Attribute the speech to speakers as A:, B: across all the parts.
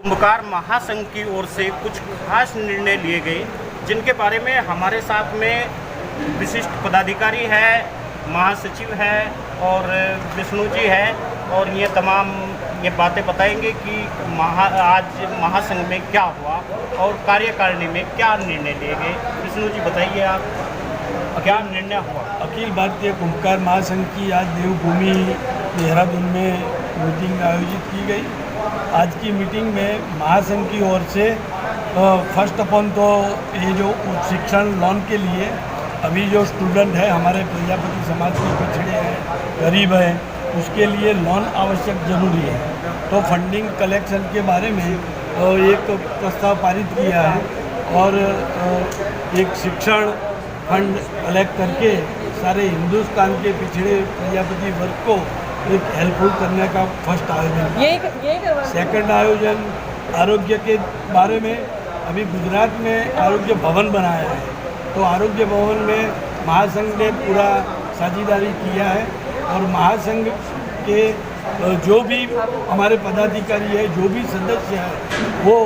A: कुंभकार महासंघ की ओर से कुछ खास निर्णय लिए गए, जिनके बारे में हमारे साथ में विशिष्ट पदाधिकारी है, महासचिव है और विष्णु जी है, और ये तमाम ये बातें बताएंगे कि आज महासंघ में क्या हुआ और कार्यकारिणी में क्या निर्णय लिए गए। विष्णु जी बताइए, आप क्या निर्णय हुआ?
B: अखिल भारतीय कुंभकार महासंघ की आज देवभूमि देहरादून में मीटिंग आयोजित की गई। आज की मीटिंग में महासंघ की ओर से फर्स्ट अपन तो ये जो उच्च शिक्षण लोन के लिए अभी जो स्टूडेंट है हमारे प्रजापति समाज के पिछड़े हैं, गरीब हैं, उसके लिए लोन आवश्यक जरूरी है। तो फंडिंग कलेक्शन के बारे में एक प्रस्ताव पारित किया है और एक शिक्षण फंड कलेक्ट करके सारे हिंदुस्तान के पिछड़े प्रजापति वर्ग को एक हेल्पफुल करने का फर्स्ट आयोजन। सेकंड आयोजन आरोग्य के बारे में, अभी गुजरात में आरोग्य भवन बनाया है, तो आरोग्य भवन में महासंघ ने पूरा साझेदारी किया है और महासंघ के जो भी हमारे पदाधिकारी है, जो भी सदस्य है, वो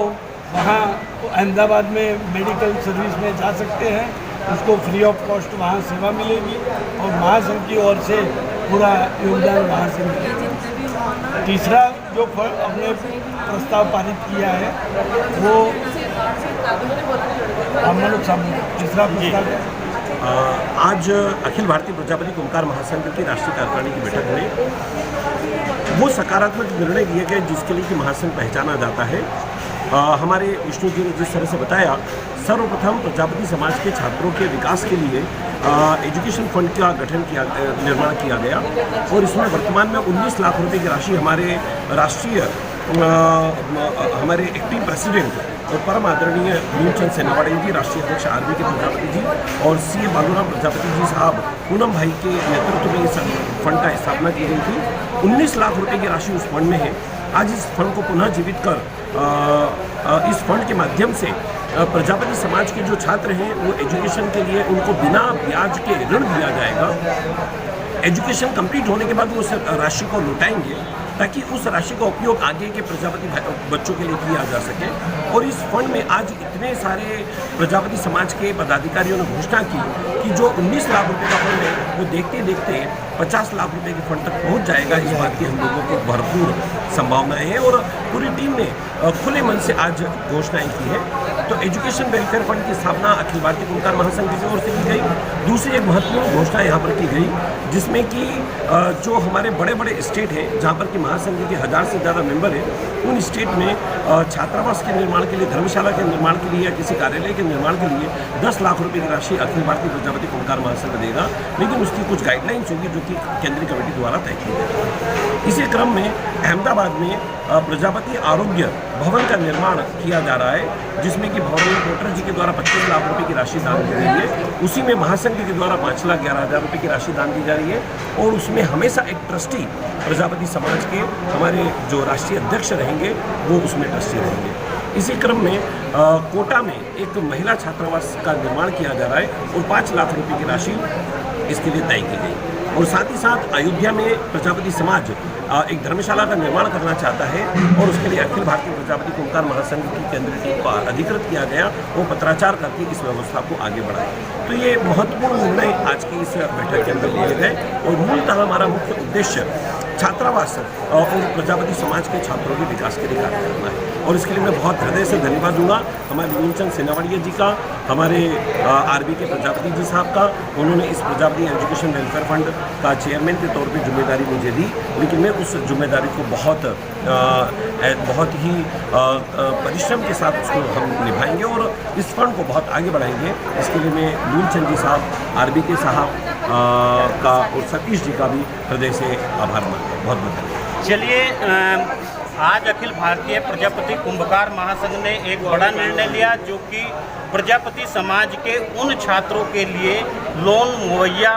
B: वहाँ अहमदाबाद में मेडिकल सर्विस में जा सकते हैं, उसको फ्री ऑफ कॉस्ट वहाँ सेवा मिलेगी और महासंघ की ओर से पूरा योगदान महासंघ। तीसरा जो हमने प्रस्ताव पारित किया है वो तीसरा प्रस्ताव
C: आज अखिल भारतीय प्रजापति कुंभकार महासंघ की राष्ट्रीय कार्यकारिणी की बैठक में वो सकारात्मक निर्णय लिए गए जिसके लिए कि महासंघ पहचाना जाता है। हमारे विष्णु जी ने जिस तरह से बताया, सर्वप्रथम प्रजापति समाज के छात्रों के विकास के लिए एजुकेशन फंड का निर्माण किया गया और इसमें वर्तमान में 19 लाख रुपए की राशि हमारे राष्ट्रीय हमारे एक्टिंग प्रेसिडेंट और परम आदरणीय नीलचंद सेनावाड़ी जी, राष्ट्रीय अध्यक्ष आरबी के प्रजापति जी और सीए बालूराम प्रजापति जी साहब पूनम भाई के नेतृत्व में इस फंड का स्थापना की गई थी। 19 लाख रुपए की राशि उस फंड में है। आज इस फंड को पुनः जीवित कर इस फंड के माध्यम से प्रजापति समाज के जो छात्र हैं वो एजुकेशन के लिए उनको बिना ब्याज के ऋण दिया जाएगा। एजुकेशन कंप्लीट होने के बाद वो उस राशि को लौटाएंगे ताकि उस राशि का उपयोग आगे के प्रजापति बच्चों के लिए किया जा सके। और इस फंड में आज इतने सारे प्रजापति समाज के पदाधिकारियों ने घोषणा की कि जो 19 लाख रुपए का फंड है वो देखते देखते 50 लाख रुपए के फंड तक पहुंच जाएगा। इस बात की हम लोगों को भरपूर संभावनाएं हैं और पूरी टीम ने खुले मन से आज घोषणाएं की है। तो एजुकेशन वेलफेयर फंड की स्थापना अखिल भारतीय कुंभकार महासंघ की ओर से की गई। दूसरी एक महत्वपूर्ण घोषणा यहाँ पर की गई जिसमें कि जो हमारे बड़े बड़े स्टेट हैं जहाँ पर कि महासंघ के 1000 से ज़्यादा मेंबर हैं, उन स्टेट में छात्रावास के निर्माण के लिए, धर्मशाला के निर्माण के लिए या किसी कार्यालय के निर्माण के लिए 10 लाख रुपए की राशि अखिल भारतीय प्रजापति कुंभकार महासंघ देगा, लेकिन उसकी कुछ गाइडलाइंस होगी जो कि केंद्रीय कमेटी द्वारा तय की गई। इसी क्रम में अहमदाबाद में प्रजापति आरोग्य भवन का निर्माण किया जा रहा है जिसमें कि भवन डॉक्टर जी के द्वारा 25 लाख रुपए की राशि दान दी गई है। उसी में महासंघ के द्वारा 5,11,000 रुपए की राशि दान दी जा रही है और उसमें हमेशा एक ट्रस्टी प्रजापति समाज के हमारे जो राष्ट्रीय अध्यक्ष रहेंगे वो उसमें ट्रस्टी रहेंगे। इसी क्रम में कोटा में एक महिला छात्रावास का निर्माण किया जा रहा है और 5 लाख रुपए की राशि इसके लिए तय की गई। और साथ ही साथ अयोध्या में प्रजापति समाज एक धर्मशाला का निर्माण करना चाहता है और उसके लिए अखिल भारतीय प्रजापति कुंभकार महासंघ की केंद्रीय टीम को अधिकृत किया गया, वो पत्राचार करके इस व्यवस्था को आगे बढ़ाए। तो ये महत्वपूर्ण निर्णय आज की इस बैठक के अंदर लिए गए और मूलतः हमारा मुख्य उद्देश्य छात्रावास और प्रजापति समाज के छात्रों के विकास के लिए कार्य करना है। और इसके लिए मैं बहुत हृदय से धन्यवाद दूंगा हमारे नीलचंद सेनावाड़िया जी का, हमारे आरबी के प्रजापति जी साहब का। उन्होंने इस प्रजापति एजुकेशन वेलफेयर फंड का चेयरमैन के तौर पे जिम्मेदारी मुझे दी, लेकिन मैं उस जिम्मेदारी को बहुत ही परिश्रम के साथ उसको हम निभाएंगे और इस फंड को बहुत आगे बढ़ाएंगे। इसके लिए मैं नीलचंद जी साहब, आरबी के साहब का और सतीश जी का भी हृदय से आभार मानते हैं। बहुत बहुत धन्यवाद।
A: चलिए, आज अखिल भारतीय प्रजापति कुंभकार महासंघ ने एक बड़ा निर्णय लिया जो कि प्रजापति समाज के उन छात्रों के लिए लोन मुहैया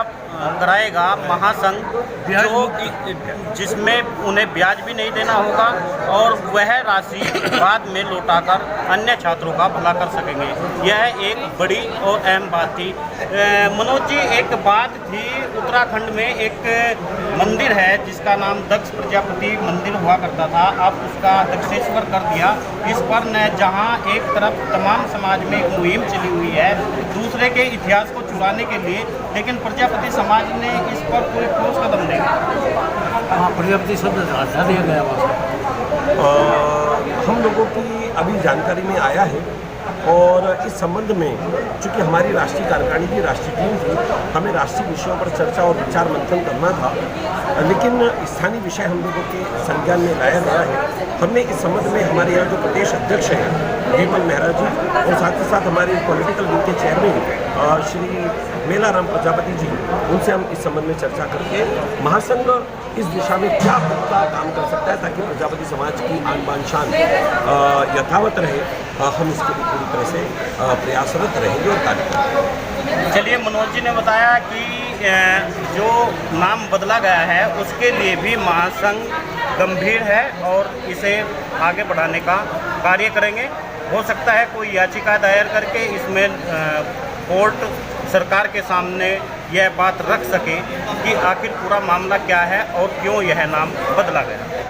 A: कराएगा महासंघ, जो जिसमें उन्हें ब्याज भी नहीं देना होगा और वह राशि बाद में लौटाकर अन्य छात्रों का भला कर सकेंगे। यह एक बड़ी और अहम बात थी। मनोज जी, एक बात थी, उत्तराखंड में एक मंदिर है जिसका नाम दक्ष प्रजापति मंदिर हुआ करता था, अब उसका दक्षेश्वर कर दिया। इस पर न जहाँ एक तरफ तमाम समाज में एक मुहिम चली हुई है दूसरे के इतिहास को चुराने के लिए, लेकिन प्रजापति समाज ने इस पर कोई ठोस कदम नहीं उठाया।
B: हाँ, प्रजापति शब्द हटा दिया गया वहाँ।
C: हम लोगों की अभी जानकारी में आया है और इस संबंध में चूँकि हमारी राष्ट्रीय कार्यकारिणी की राष्ट्रीय टीम थी, हमें राष्ट्रीय विषयों पर चर्चा और विचार मंथन करना था, लेकिन स्थानीय विषय हम लोगों के संज्ञान में लाया गया है। हमने इस संबंध में हमारे यहाँ जो प्रदेश अध्यक्ष हैं विमल मेहरा जी और साथ ही साथ हमारे पॉलिटिकल विंग के चेयरमैन श्री मेलाराम प्रजापति जी, उनसे हम इस संबंध में चर्चा करके महासंघ इस दिशा में क्या पुख्ता काम कर सकता है ताकि प्रजापति समाज की आन बान शान यथावत रहे, हम इसके लिए पूरी तरह से प्रयासरत रहेंगे और कार्य करेंगे।
A: चलिए, मनोज जी ने बताया कि जो नाम बदला गया है उसके लिए भी महासंघ गंभीर है और इसे आगे बढ़ाने का कार्य करेंगे। हो सकता है कोई याचिका दायर करके इसमें कोर्ट सरकार के सामने यह बात रख सके कि आखिर पूरा मामला क्या है और क्यों यह नाम बदला गया।